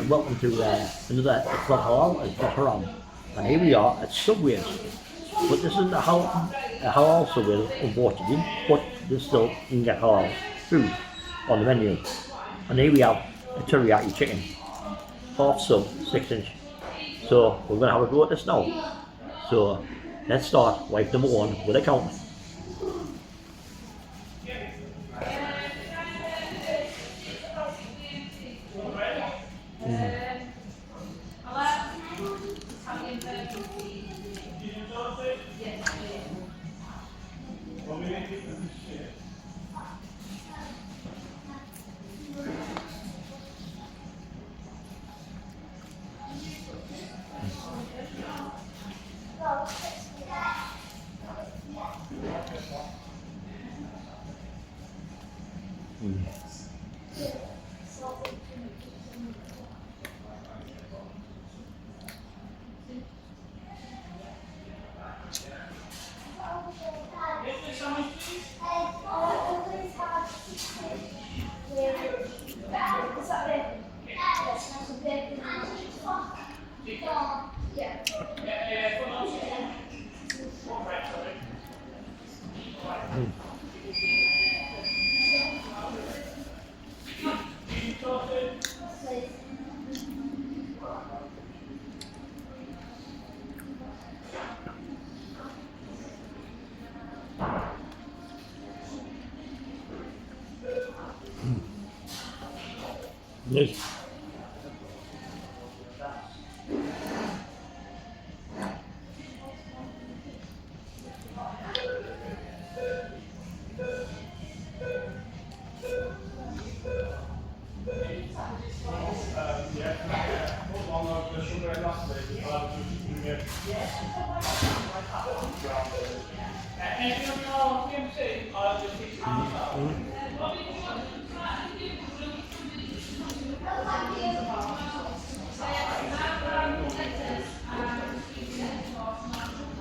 and welcome to another It's Not Halal, It's Not Haram. And here we are at Subway's. But this isn't a halal Subway, unfortunately, but there's still, you can get halal food on the menu. And here we have a teriyaki chicken, half sub, 6 inch. So we're going to have a go at this now. So let's start wipe number one with a count. Yes.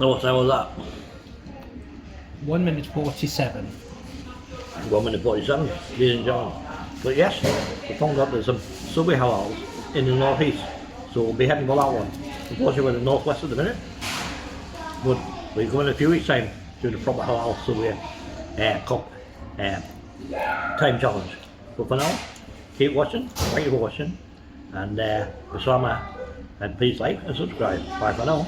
So what time was that? 1 minute 47. 1 minute 47, ladies and gentlemen. But yes, we found out there's some Subway halals in the northeast, so we'll be heading for that one. Unfortunately we're in the northwest at the minute, but we're going in a few weeks' time doing the proper halal Subway cup time challenge. But for now, keep watching, thank you for watching, and Osama, and please like and subscribe. Bye for now.